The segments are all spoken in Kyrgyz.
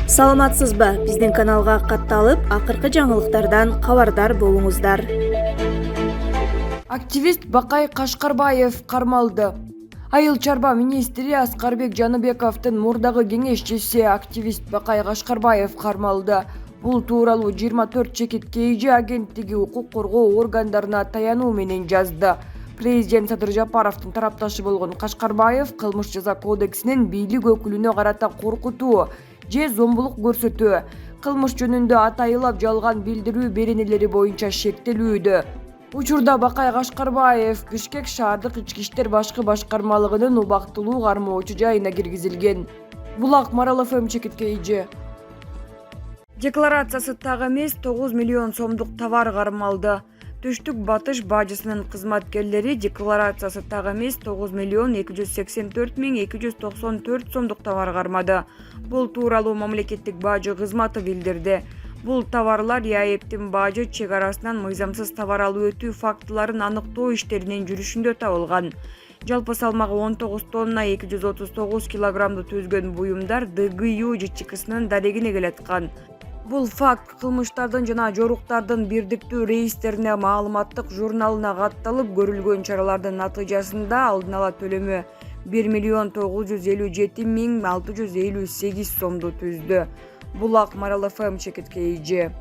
Саламатсызбы? Биздин каналга катталып, акыркы жаңылыктардан кабардар болуңуздар. Активист Бакай Кашкарбаев кармалды. Айыл чарба министри Аскарбек Жаныбековдун мурдагы кеңешчиси активист Бакай Кашкарбаев кармалды. Бул тууралуу 24 чекит КЖ агенттиги укук коргоо органдарына таянуу менен жазды. Президент Садыр Жапаровдун тарапташы болгон Кашкарбаев кылмыш жаза кодексинин бийлик өкүлүнө карата коркутуу же зомбулук көрсөтүү, кылмыш жөнүндө атайылап жалган билдирүү беренелери боюнча шектелүүдө. Учурда Бакай Кашкарбаев Бишкек шаардык ички иштер башкы башкармалыгынын убактылуу кармоочу жайына киргизилген. Булак Марал ФМ чекит КЖ. Декларациясы так эмес 9 миллион сомдук товар кармалды. Түштүк батыш бажысынын кызматкерлери декларациясы так эмес 9 миллион 284 миң 294 сомдук товар кармады. Бул тууралуу мамлекеттик бажы кызматы билдирди. Бул товарлар ЯЭПтин бажы чек арасынан мыйзамсыз товар алып өтүү фактыларын аныктоо иштеринин жүрүшүндө табылган. Жалпы салмагы 19 тонна 239 килограммды түзгөн буюмдар ДГЮ ЖЧКсынын дарегине келаткан. Бул факт кылмыштардын жана жоруктардын бирдиктүү рейстерине маалыматтык журналына катталып көрүлгөн чаралардын натыйжасында алдын ала төлөмү 1 миллион 957 миң 658 сомду түздү. Булак Марал ФМ чекит КЖ.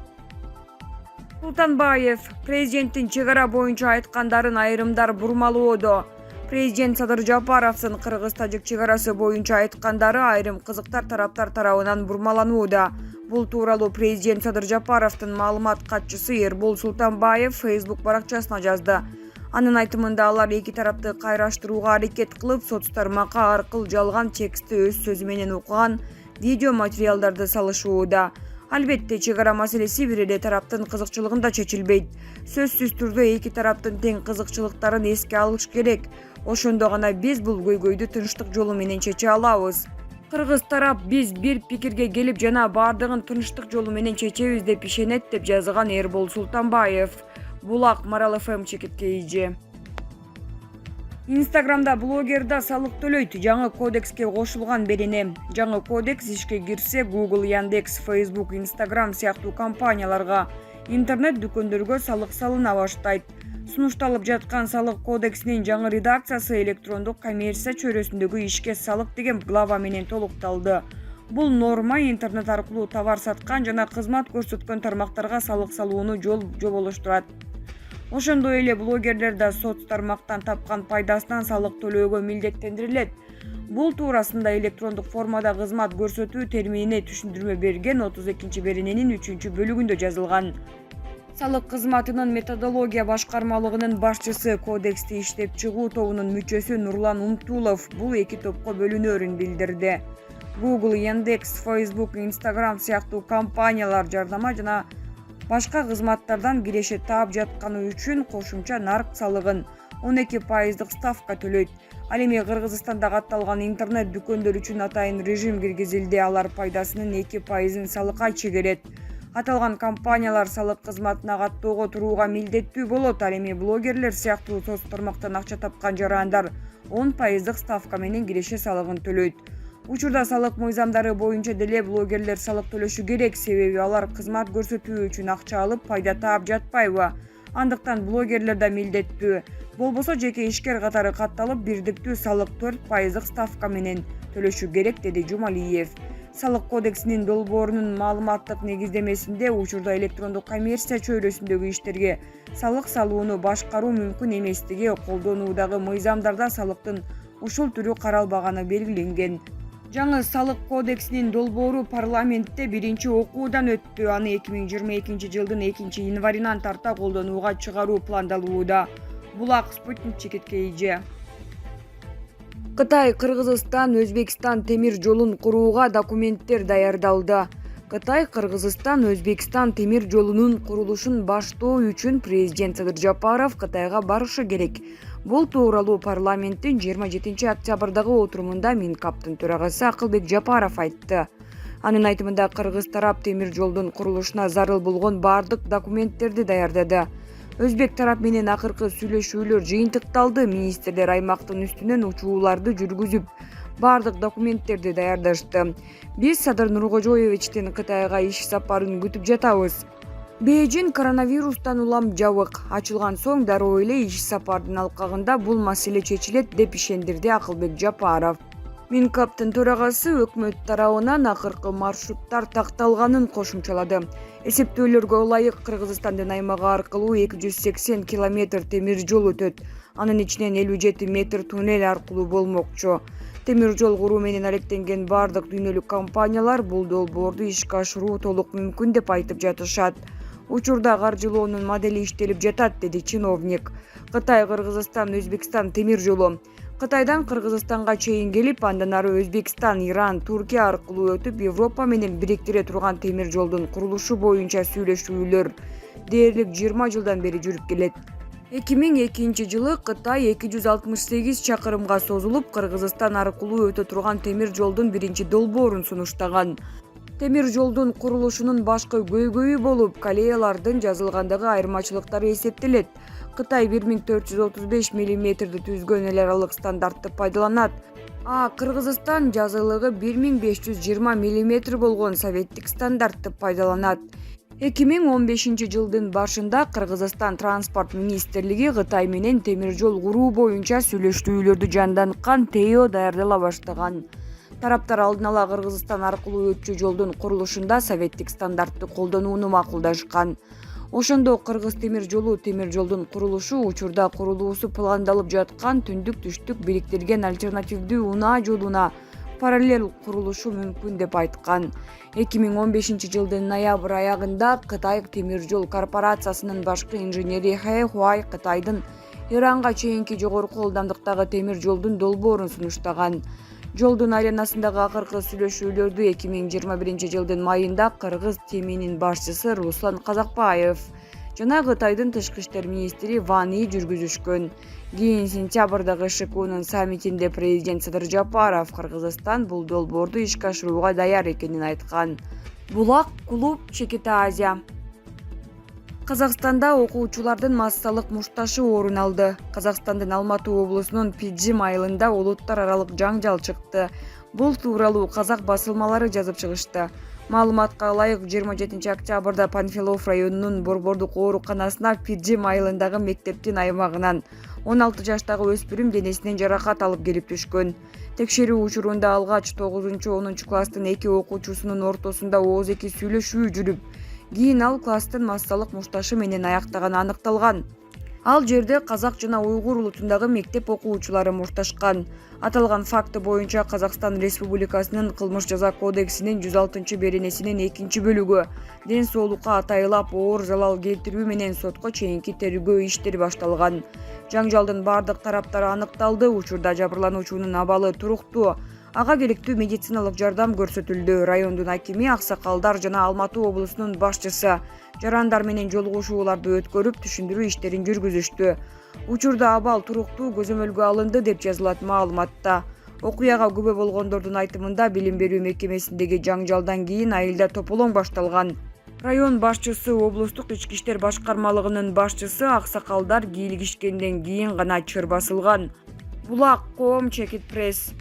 Султанбаев президенттин чек ара боюнча айткандарын айрымдар бурмалоодо. Президент Садыр Жапаровдун Кыргыз-Тажик чек арасы боюнча айткандары айрым кызыктар тараптар тарабынан бурмаланууда. Бул тууралуу президент Садыр Жапаровдун маалымат катчысы Эрбол Султанбаев Facebook баракчасына жазды. Анын айтымында алар эки тарапты кайраштырууга аракет кылып, соц тармакка аркылуу жалган текстти өз сөзү менен окуган видео материалдарды салышууда. Албетте чек ара маселеси бир эле тараптын кызыкчылыгында чечилбейт. Сөзсүз түрдө эки тараптын тең кызыкчылыктарын эске алыш керек. Ошондо гана биз бул көйгөйдү тынчтык жолу менен чече алабыз. Кыргыз тарап биз бир пикирге келип жана бардыгын тынчтык жолу менен чечебиз деп ишенет деп жазган Эрбол Султанбаев. Булак Марал ФМ чекит КЖ. Инстаграмда блогерда салык төлөйт. Жаңы кодекске кошулган берене. Жаңы кодекс ишке кирсе Google, Яндекс, Facebook, Instagram сыяктуу компанияларга, интернет дүкөндөргө салык салына баштайт. Сунушталып жаткан салык кодексинин жаңы редакциясы электрондук коммерция чөйрөсүндөгү ишке салык деген глава менен толукталды. Бул норма интернет аркылуу товар саткан жана кызмат көрсөткөн тармактарга салык салууну жоболоштурат. Ошондой эле блогерлер да соц тармактан тапкан пайдасынан салык төлөөгө милдеттендирилет. Бул туурасында электрондук формада кызмат көрсөтүү терминине түшүндүрмө берген 32-берененин 3-бөлүгүндө жазылган. Салык кызматынын методология башкармалыгынын башчысы, кодексти иштеп чыгуу тобунун мүчөсү Нурлан Умтулов бул эки топко бөлүнөрүн билдирди. Google, Яндекс, Facebook, Instagram сыяктуу компаниялар жардама жана башка кызматтардан киреше таап жатканы үчүн кошумча нарк салыгын 12% ставка төлөйт. Ал эми Кыргызстанда катталган интернет дүкөндөр үчүн атайын режим киргизилди. Алар пайдасынын 2%-ын салыкка чегерет. Аталган компаниялар салык кызматына каттоого турууга милдеттүү болот. Ал эми блогерлер сыяктуу соц тармактан акча тапкан жарандар 10% ставка менен киреше салыгын төлөйт. Учурда салык мыйзамдары боюнча деле блогерлер салык төлөшү керек, себеби алар кызмат көрсөтүү үчүн акча алып пайда таап жатпайбы. Андыктан блогерлер да милдеттүү. Болбосо жеке ишкер катары катталып, бирдиктүү салык 4% ставка менен төлөшү керек, деди Жумалиев. Салык кодексинин долбоорунун маалыматтык негиздемесинде учурда электрондук коммерция чөйрөсүндөгү иштерге салык салууну башкаруу мүмкүн эместиги, колдонуудагы мыйзамдарда салыктын ушул түрү каралбаганы белгиленген. Жаңы салык кодексинин долбоору парламентте биринчи окуудан өттү. Аны 2022 жылдын 2-январынан тарта колдонууга чыгаруу пландалууда. Булак Спутник чекит КЖ. Кытай, Кыргызстан, Өзбекстан темир жолун курууга документтер даярдалды. Кытай, Кыргызстан, Өзбекстан темир жолунун курулушун баштоо үчүн президент Садыр Жапаров Кытайга барышы керек. Бул тууралуу парламенттин 27 октябрдагы отурумунда Минкаптын төрагасы Акылбек Жапаров айтты. Анын айтымында кыргыз тарап темир жолдун курулушуна зарыл болгон бардык документтерди даярдады. Өзбек тарап менен акыркы сүйлөшүүлөр жыйынтыкталды. Министрлер аймактын үстүнөн учууларды жүргүзүп, бардык документтерди даярдашты. Биз Садыр Нуркожоевичтин Кытайга иш сапарын күтүп жатабыз. Бейжин коронавирустан улам жабык ачылган соң дароо эле иш сапардын алкагында бул маселе чечилет деп ишендирди Акылбек Жапаров. Минкаптын төрагасы өкмөт тарабынан акыркы маршруттар такталганын кошумчалады. Эсептөөлөргө ылайык Кыргызстандын аймагы аркылуу 280 километр темир жол өтөт. Анын ичинен 57 метр туннель аркылуу болмокчу. Темир жол куруу менен алектенген бардык дүйнөлүк компаниялар бул долбоорду ишке ашыруу толук мүмкүн деп айтып жатышат. Учурда каржылоонун модели иштелип жатат, деди чиновник. Кытай, Кыргызстан, Өзбекстан темир жолу. Кытайдан Кыргызстанга чейин келип, андан ары Өзбекстан, Иран, Туркия аркылуу өтүп, Европа менен бириктире турган темир жолдун курулушу боюнча сүйлөшүүлөр дээрлик 20 жылдан бери жүрүп келет. 2002 жылы Кытай 268 чакырымга созулуп, Кыргызстан аркылуу өтө турган темир жолдун биринчи долбоорун сунуштаган. Темир жолдун курулушунун башкы көйгөйү болуп, колеялардын жазылгандагы айырмачылыктары эсептелет. Кытай 1435 мм түзгөн эл аралык стандартты пайдаланат. Кыргызстан жазылыгы 1520 мм болгон советтик стандартты пайдаланат. 2015 жылдын башында Кыргызстан транспорт министрлиги Кытай менен темир жол куруу боюнча сүйлөшүүлөрдү жанданткан ТЭО даярдала баштаган. Тараптар алдын ала Кыргызстан аркылуу өтчү жолдун курулушунда советтик стандартты колдонууну макулдашкан. Ошондо Кыргыз темир жолдун курулушу учурда курулуусу пландалып жаткан түндүк-түштүк бириктирген альтернативдүү унаа жолуна параллель курулушу мүмкүн деп айткан. 2015 жылдын ноябрь аягында Кытай темир жол корпорациясынын башкы инженери Хэ Хуай Кытайдын Иранга чейинки жогорку ылдамдыктагы темир жолдун долбоорун сунуштаган. Жолдун аренасындагы акыркы сүйлөшүүлөрдү 2021 жылдын майында Кыргыз ТЭМИнин башчысы Руслан Казакбаев жана Кытайдын тышкы иштер министри Ван И жүргүзүшкөн. Кийин сентябрдагы ШКУнун саммитинде президент Садыр Жапаров Кыргызстан бул долбоорду ишке ашырууга даяр экенин айткан. Булак клуб Чекит Азия. Казакстанда окуучулардын массалык мушташы орун алды. Казакстандын Алматы облусунун Пиджим айылында улуттар аралык жаңжал чыкты. Бул тууралуу казак басылмалары жазып чыгышты. Маалыматка ылайык 27 октябрда Панфилов районунун Борбордук ооруканасына Пиджим айылындагы мектептин аймагынан 16 жаштагы өспүрүм денесинен жаракат алып келип түшкөн. Текшерүү учурунда алгач 9-10 класстын 2 окуучусунун ортосунда ооз-эки сүйлөшүү жүрүп, кийин ал класстын массалык мушташы менен аяктаганы аныкталган. Ал жерде казак жана уйгур улутундагы мектеп окуучулары мушташкан. Аталган факты боюнча Казакстан Республикасынын кылмыш жаза кодексинин 106 беренесинин 2-бөлүгү ден соолукка атайылап оор залал келтирүү менен сотко чейинки тергөө иштери башталган. Жаңжалдын бардык тараптары аныкталды. Учурда жабырлануучунун абалы туруктуу. Ага керектүү медициналык жардам көрсөтүлдү. Райондун акими, аксакалдар жана Алматы облусунун башчысы жарандар менен жолугушууларды өткөрүп, түшүндүрүү иштерин жүргүзүштү. Учурда абал туруктуу көзөмөлгө алынды деп жазылат маалыматта. Окуяга күбө болгондордун айтымында билим берүү мекемесиндеги жаңжалдан кийин айылда тополоң башталган. Район башчысы, облустук ички иштер башкармалыгынын башчысы аксакалдар кийлигишкенден кийин гана чыр басылган. Булак ком Чекит пресс.